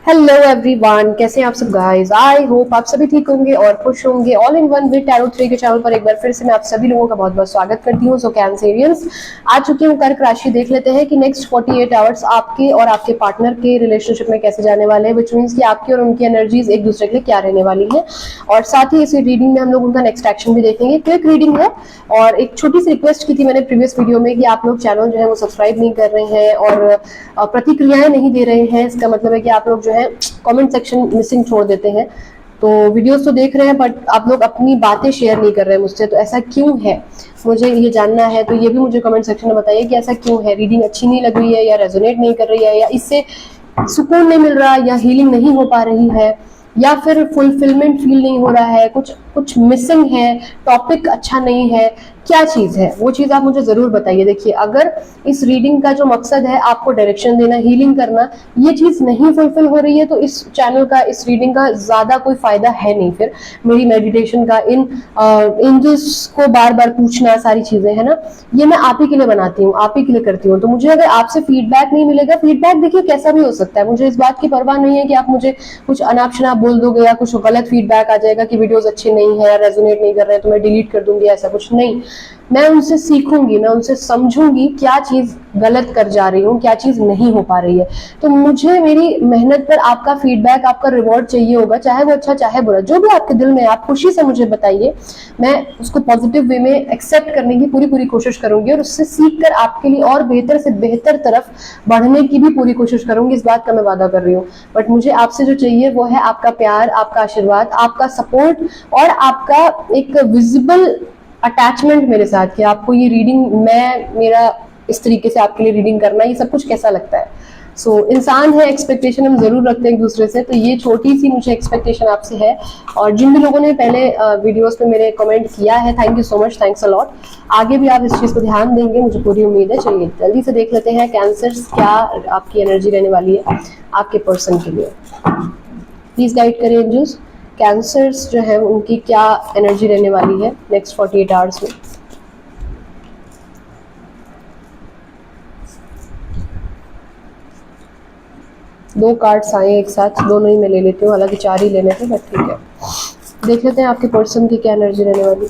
Hello everyone, कैसे हैं आप सब गाइस। आई होप आप सभी ठीक होंगे और खुश होंगे। All in one with tarot 3 के चैनल पर एक बार फिर से मैं आप सभी लोगों का बहुत बहुत स्वागत करती हूँ। सो कैंसेरियंस, आ चुकी हूँ कर्क राशि। देख लेते हैं कि नेक्स्ट 48 आवर्स आपके और आपके पार्टनर के रिलेशनशिप में कैसे जाने वाले हैं, विच मीन्स कि आपकी और उनकी एनर्जीज एक दूसरे के लिए क्या रहने वाली है। और साथ ही इस रीडिंग में हम लोग उनका नेक्स्ट एक्शन भी देखेंगे। क्विक रीडिंग है और एक छोटी सी रिक्वेस्ट की थी मैंने प्रीवियस वीडियो में कि आप लोग चैनल जो है वो सब्सक्राइब नहीं कर रहे हैं और प्रतिक्रियाएं नहीं दे रहे हैं। इसका मतलब है कि आप लोग जो है कमेंट सेक्शन मिसिंग छोड़ देते हैं। तो वीडियोस तो देख रहे हैं बट आप लोग अपनी बातें शेयर नहीं कर रहे हैं मुझसे, तो ऐसा क्यों है मुझे ये जानना है। तो ये भी मुझे कमेंट सेक्शन में बताइए कि ऐसा क्यों है। रीडिंग अच्छी नहीं लग रही है या रेजोनेट नहीं कर रही है या इससे सुकून नहीं मिल रहा या हीलिंग नहीं हो पा रही है या फिर फुलफिलमेंट फील नहीं हो रहा है, कुछ मिसिंग है, टॉपिक अच्छा नहीं है, क्या चीज है वो चीज आप मुझे जरूर बताइए। देखिए, अगर इस रीडिंग का जो मकसद है आपको डायरेक्शन देना, हीलिंग करना, ये चीज नहीं फुलफिल हो रही है तो इस चैनल का, इस रीडिंग का ज्यादा कोई फायदा है नहीं। फिर मेरी मेडिटेशन का, इन एंजल्स को बार बार पूछना, सारी चीजें है ना, ये मैं आप ही के लिए बनाती हूँ, आप ही के लिए करती हूँ। तो मुझे अगर आपसे फीडबैक नहीं मिलेगा, फीडबैक देखिए कैसा भी हो सकता है, मुझे इस बात की परवाह नहीं है कि आप मुझे कुछ अनाप शनाप बोल दोगे या कुछ गलत फीडबैक आ जाएगा कि वीडियोस अच्छे नहीं है या रेजोनेट नहीं कर रहे हैं तो मैं डिलीट कर दूंगी, ऐसा कुछ नहीं। मैं उनसे सीखूंगी, मैं उनसे समझूंगी क्या चीज गलत कर जा रही हूँ, क्या चीज नहीं हो पा रही है। तो मुझे मेरी मेहनत पर आपका फीडबैक, आपका रिवॉर्ड चाहिए होगा, चाहे वो अच्छा चाहे बुरा, जो भी आपके दिल में आप खुशी से मुझे बताइए। मैं उसको पॉजिटिव वे में एक्सेप्ट करने की पूरी पूरी कोशिश करूंगी और उससे सीख कर आपके लिए और बेहतर से बेहतर तरफ बढ़ने की भी पूरी कोशिश करूंगी। इस बात का मैं वादा कर रही हूँ। बट मुझे आपसे जो चाहिए वो है आपका प्यार, आपका आशीर्वाद, आपका सपोर्ट और आपका एक विजिबल अटैचमेंट मेरे साथ कि आपको ये रीडिंग, मेरा इस तरीके से आपके लिए रीडिंग करना, ये सब कुछ कैसा लगता है। सो इंसान है, एक्सपेक्टेशन हम जरूर रखते हैं एक दूसरे से, तो ये छोटी सी मुझे एक्सपेक्टेशन आपसे है। और जिन भी लोगों ने पहले वीडियोस पे मेरे कमेंट किया है, thank you so much, thanks a lot. आगे भी आप इस चीज को ध्यान देंगे, मुझे पूरी उम्मीद है। चलिए जल्दी से देख लेते हैं कैंसर्स, क्या आपकी एनर्जी रहने वाली है आपके पर्सन के लिए। प्लीज गाइड करिए एंजल्स, कैंसर्स जो है उनकी क्या एनर्जी रहने वाली है नेक्स्ट 48 आवर्स में। दो कार्ड्स आए एक साथ, दोनों ही मैं ले लेती हूँ, हालांकि 4 ही लेने थे बट ठीक है। देख लेते हैं आपके पर्सन की क्या एनर्जी रहने वाली।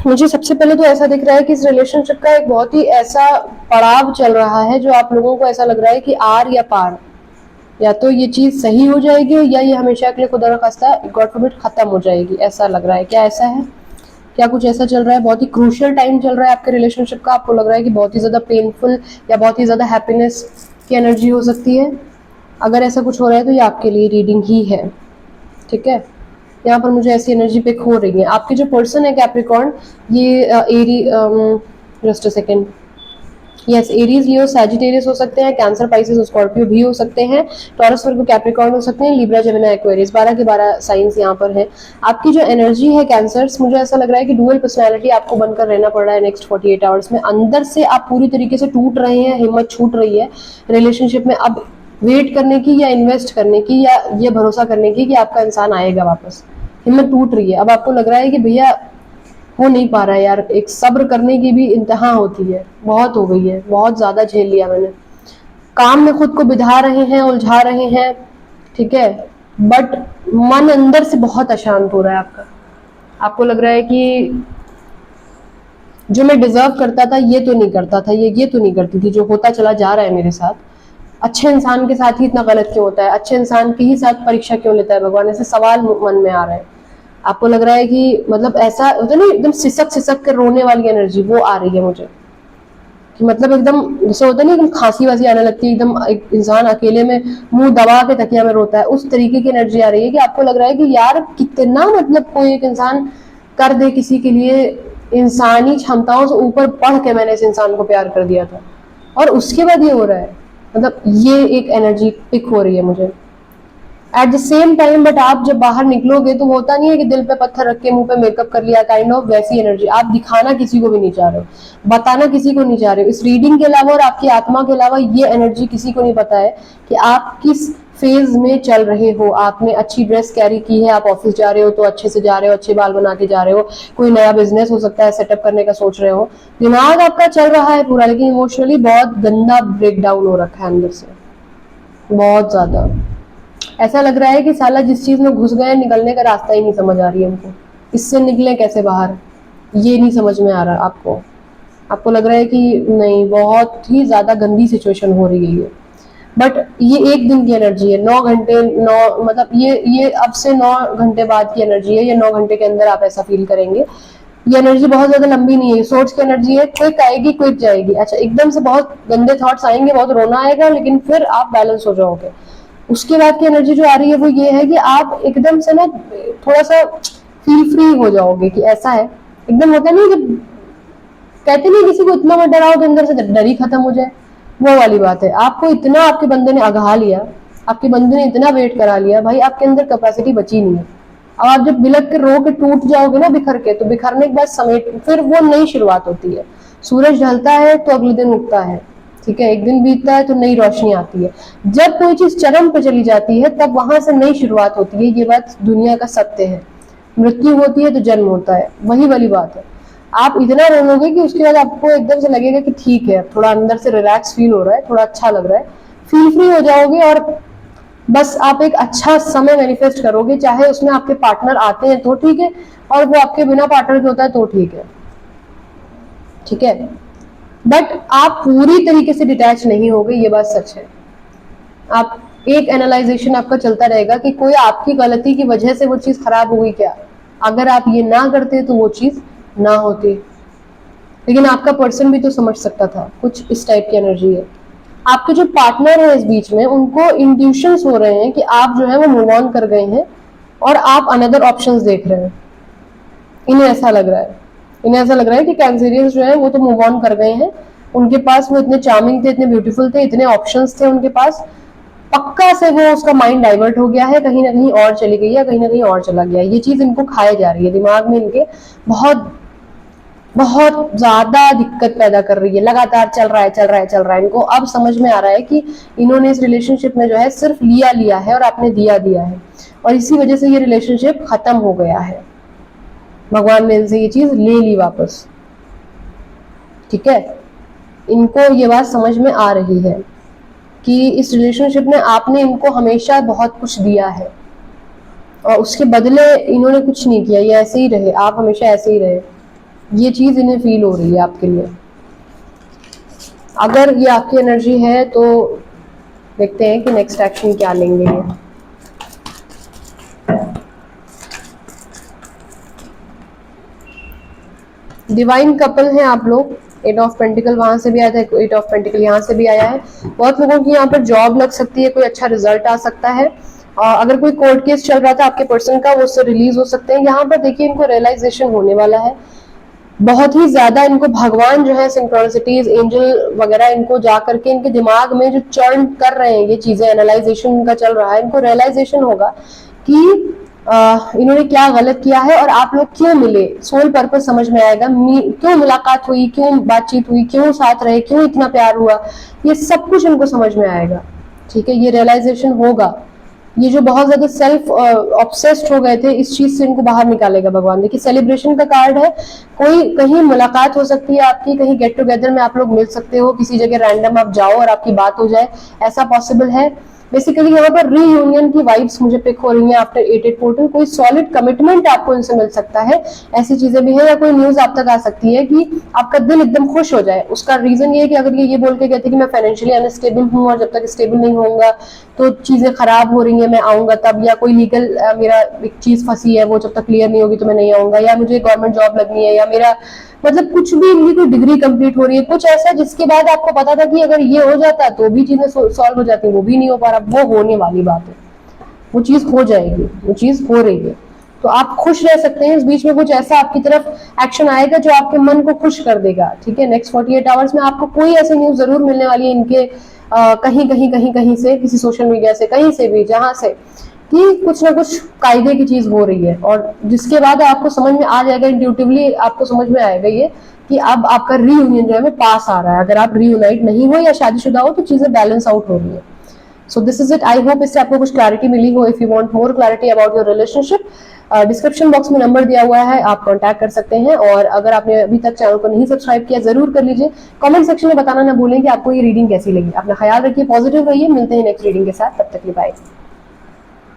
मुझे सबसे पहले तो ऐसा दिख रहा है कि इस रिलेशनशिप का एक बहुत ही ऐसा पड़ाव चल रहा है जो आप लोगों को ऐसा लग रहा है कि आर या पार, या तो ये चीज सही हो जाएगी या ये हमेशा के लिए खुदा न खास्ता गॉड फॉरबिड खत्म हो जाएगी, ऐसा लग रहा है। क्या ऐसा है? क्या कुछ ऐसा चल रहा है? बहुत ही क्रूशियल टाइम चल रहा है आपके रिलेशनशिप का। आपको लग रहा है कि बहुत ही ज्यादा पेनफुल या बहुत ही ज्यादा हैप्पीनेस की एनर्जी हो सकती है। अगर ऐसा कुछ हो रहा है तो ये आपके लिए रीडिंग ही है, ठीक है। यहाँ पर मुझे ऐसी एनर्जी पिक हो रही है। आपके जो पर्सन है कैप्रिकॉर्न, ये Aries, just a second, yes, Aries, Leo, Sagittarius हो सकते हैं, कैंसर, पाइसेस, स्कॉर्पियो भी हो सकते हैं, टॉरस, वर्गो, कैप्रिकॉर्न हो सकते हैं, लिब्रा, जेमिनी, एक्वेरियस, 12 के 12 साइंस यहाँ पर है। आपकी जो एनर्जी है कैंसर्स, मुझे ऐसा लग रहा है कि डुअल पर्सनैलिटी आपको बनकर रहना पड़ रहा है नेक्स्ट 48 आवर्स में। अंदर से आप पूरी तरीके से टूट रहे हैं, हिम्मत छूट रही है रिलेशनशिप में अब वेट करने की या इन्वेस्ट करने की या ये भरोसा करने की कि आपका इंसान आएगा वापस। हिम्मत टूट रही है। अब आपको लग रहा है कि भैया हो नहीं पा रहा है यार, एक सब्र करने की भी इंतहा होती है, बहुत हो गई है, बहुत ज्यादा झेल लिया मैंने। काम में खुद को बिधा रहे हैं, उलझा रहे हैं, ठीक है, बट मन अंदर से बहुत अशांत हो रहा है आपका। आपको लग रहा है कि जो मैं डिजर्व करता था ये तो नहीं करता था, ये तो नहीं करती थी, जो होता चला जा रहा है मेरे साथ। अच्छे इंसान के साथ ही इतना गलत क्यों होता है, अच्छे इंसान के ही साथ परीक्षा क्यों लेता है भगवान, ऐसे सवाल मन में आ रहे हैं। आपको लग रहा है कि मतलब ऐसा होता है ना, एकदम सिसक सिसक कर रोने वाली एनर्जी वो आ रही है मुझे, कि मतलब एकदम जैसे होता है ना, एकदम खांसी वासी आने लगती है, एकदम एक इंसान अकेले में मुंह दबा के तकिया में रोता है, उस तरीके की एनर्जी आ रही है कि आपको लग रहा है कि यार कितना मतलब कोई एक इंसान कर दे किसी के लिए, इंसानी क्षमताओं से ऊपर पढ़ के मैंने इस इंसान को प्यार कर दिया था और उसके बाद ये हो रहा है। मतलब ये एक एनर्जी पिक हो रही है मुझे at the same time. But आप जब बाहर निकलोगे तो होता नहीं है कि दिल पे पत्थर रख के मुंह पे मेकअप कर लिया, काइंड ऑफ वैसी एनर्जी। आप दिखाना किसी को भी नहीं चाह रहे हो, बताना किसी को नहीं चाह रहे हो। इस रीडिंग के अलावा और आपकी आत्मा के अलावा ये एनर्जी किसी को नहीं पता है कि आप किस फेज में चल रहे हो, आपने अच्छी ड्रेस कैरी की है, आप ऑफिस जा रहे हो तो अच्छे से जा रहे हो, अच्छे बाल बना के जा रहे हो, कोई नया बिजनेस हो सकता है सेटअप करने का सोच रहे हो, दिमाग आपका चल रहा है पूरा, लेकिन इमोशनली बहुत गंदा ब्रेकडाउन हो रखा है अंदर से, बहुत ज्यादा। ऐसा लग रहा है कि साला जिस चीज में घुस गए निकलने का रास्ता ही नहीं समझ आ रही है हमको, इससे निकले कैसे बाहर, ये नहीं समझ में आ रहा आपको। आपको लग रहा है कि नहीं, बहुत ही ज्यादा गंदी सिचुएशन हो रही है ये। बट ये एक दिन की एनर्जी है, 9 घंटे, 9 मतलब ये अब से 9 घंटे बाद की एनर्जी है, ये 9 घंटे के अंदर आप ऐसा फील करेंगे। ये एनर्जी बहुत ज्यादा लंबी नहीं है, सोच की एनर्जी है, क्विक आएगी क्विक जाएगी। अच्छा, एकदम से बहुत गंदे थॉट्स आएंगे, बहुत रोना आएगा, लेकिन फिर आप बैलेंस हो जाओगे। उसके बाद की एनर्जी जो आ रही है वो ये है कि आप एकदम से ना थोड़ा सा फील फ्री हो जाओगे कि ऐसा है, एकदम होता नहीं जब कहते नहीं किसी को इतना मत डराओ कि अंदर से डर ही खत्म हो जाए, वो वाली बात है। आपको इतना आपके बंदे ने अघा लिया, आपके बंदे ने इतना वेट करा लिया, भाई आपके अंदर कैपेसिटी बची नहीं है। अब आप जब बिलक के रो के टूट जाओगे ना बिखर के, तो बिखरने के बाद समेट फिर वो नई शुरुआत होती है। सूरज ढलता है तो अगले दिन उगता है, ठीक है, एक दिन बीतता है तो नई रोशनी आती है। जब कोई चीज चरम पे चली जाती है तब वहां से नई शुरुआत होती है, ये बात दुनिया का सत्य है। मृत्यु होती है तो जन्म होता है, वही वाली बात है। आप इतना रोलोगे कि उसके बाद आपको एकदम से लगेगा कि ठीक है, थोड़ा अंदर से रिलैक्स फील हो रहा है, थोड़ा अच्छा लग रहा है, फील फ्री हो जाओगे और बस आप एक अच्छा समय मैनिफेस्ट करोगे। चाहे उसमें आपके पार्टनर आते हैं तो ठीक है, और वो आपके बिना पार्टनर के होता है तो ठीक है, ठीक है, बट आप पूरी तरीके से डिटैच नहीं हो गए, ये बात सच है। आप एक एनालाइजेशन आपका चलता रहेगा कि कोई आपकी गलती की वजह से वो चीज खराब हुई क्या, अगर आप ये ना करते तो वो चीज ना होती। लेकिन आपका पर्सन भी तो समझ सकता था, कुछ इस टाइप की एनर्जी है। आपके जो पार्टनर है इस बीच में, उनको इंट्यूशंस हो रहे हैं कि आप जो है वो मूव ऑन कर गए हैं और आप अनदर ऑप्शंस देख रहे हैं। इन्हें ऐसा लग रहा है, इन्हें ऐसा लग रहा है कि कैंसेरियंस जो है वो तो मूव ऑन कर गए हैं, उनके पास वो इतने चार्मिंग थे, इतने ब्यूटीफुल थे, इतने ऑप्शंस थे उनके पास, पक्का से वो उसका माइंड डाइवर्ट हो गया है, कहीं ना कहीं और चली गई है, कहीं ना कहीं और चला गया है। ये चीज इनको खाए जा रही है, दिमाग में इनके बहुत बहुत ज्यादा दिक्कत पैदा कर रही है, लगातार चल रहा है चल रहा है चल रहा है। इनको अब समझ में आ रहा है कि इन्होंने इस रिलेशनशिप में जो है सिर्फ लिया लिया है और आपने दिया दिया है, और इसी वजह से ये रिलेशनशिप खत्म हो गया है। भगवान ने इनसे ये चीज ले ली वापस, ठीक है। इनको ये बात समझ में आ रही है कि इस रिलेशनशिप में आपने इनको हमेशा बहुत कुछ दिया है और उसके बदले इन्होंने कुछ नहीं किया, ये ऐसे ही रहे, आप हमेशा ऐसे ही रहे। ये चीज इन्हें फील हो रही है आपके लिए। अगर ये आपकी एनर्जी है तो देखते हैं कि नेक्स्ट एक्शन क्या लेंगे ये। डिवाइन कपल हैं आप लोग। 8 ऑफ पेंटिकल वहां से भी आया था, 8 ऑफ पेंटिकल यहाँ से भी आया है। बहुत लोगों की यहाँ पर जॉब लग सकती है, कोई अच्छा रिजल्ट आ सकता है। अगर कोई कोर्ट केस चल रहा था आपके पर्सन का, वो उससे रिलीज हो सकते हैं। यहाँ पर देखिए इनको रियलाइजेशन होने वाला है बहुत ही ज्यादा। इनको भगवान जो है सिंक्रोनिसिटीज, एंजल वगैरह, इनको जा करके इनके दिमाग में जो चर्न कर रहे हैं ये चीजें, एनालाइजेशन इनका चल रहा है, इनको रियलाइजेशन होगा कि इन्होंने क्या गलत किया है और आप लोग क्यों मिले। सोल पर्पस समझ में आएगा, क्यों मुलाकात हुई, क्यों बातचीत हुई, क्यों साथ रहे, क्यों इतना प्यार हुआ, ये सब कुछ इनको समझ में आएगा, ठीक है। ये रियलाइजेशन होगा। ये जो बहुत ज्यादा सेल्फ ऑब्सेस्ड हो गए थे, इस चीज से इनको बाहर निकालेगा भगवान। देखिए सेलिब्रेशन का कार्ड है, कोई कहीं मुलाकात हो सकती है आपकी, कहीं गेट टुगेदर में आप लोग मिल सकते हो, किसी जगह रैंडम आप जाओ और आपकी बात हो जाए, ऐसा पॉसिबल है। बेसिकली यहाँ पर रीयूनियन की वाइब्स मुझे पिक हो रही हैं आफ्टर 8 पोर्टल। कोई सॉलिड कमिटमेंट आपको इनसे मिल सकता है, ऐसी चीजें भी है, या कोई न्यूज आप तक आ सकती है कि आपका दिल एकदम खुश हो जाए। उसका रीजन ये है कि अगर ये बोल के कहते कि मैं फाइनेंशियली अनस्टेबल हूँ और जब तक स्टेबल नहीं होऊंगा तो चीजें खराब हो रही है, मैं आऊंगा तब, या कोई लीगल मेरा एक चीज फंसी है वो जब तक क्लियर नहीं होगी तो मैं नहीं आऊंगा, या मुझे गवर्नमेंट जॉब लगनी है, या मेरा मतलब कुछ भी, इनकी कोई डिग्री कंप्लीट हो रही है, कुछ ऐसा जिसके बाद आपको पता था कि अगर ये हो जाता तो भी चीजें सॉल्व हो जाती, वो भी नहीं हो पा रहा, वो होने वाली बात है, वो चीज हो जाएगी, वो चीज हो रही है। तो आप खुश रह सकते हैं। इस बीच में कुछ ऐसा आपकी तरफ एक्शन आएगा जो आपके मन को खुश कर देगा, ठीक है। नेक्स्ट 48 आवर्स में आपको कोई ऐसी न्यूज जरूर मिलने वाली है इनके कहीं से, किसी सोशल मीडिया से, कहीं से भी, जहां से कि कुछ ना कुछ कायदे की चीज हो रही है, और जिसके बाद आपको समझ में आ जाएगा, इंट्यूटिवली आपको समझ में आएगा ये कि अब आपका रीयूनियन जो है वो पास आ रहा है। अगर आप रीयूनाइट नहीं हो या शादीशुदा हो तो चीजें बैलेंस आउट हो रही है। So this is it. I hope इससे आपको कुछ क्लैरिटी मिली हो। If you want more clarity about your relationship, description box में नंबर दिया हुआ है, आप कांटेक्ट कर सकते हैं। और अगर आपने अभी तक चैनल को नहीं सब्सक्राइब किया जरूर कर लीजिए। कमेंट सेक्शन में बताना ना भूलें कि आपको ये रीडिंग कैसी लगी। अपना ख्याल रखिए, पॉजिटिव रहिए। मिलते हैं नेक्स्ट रीडिंग के साथ, तब तक के लिए बाय।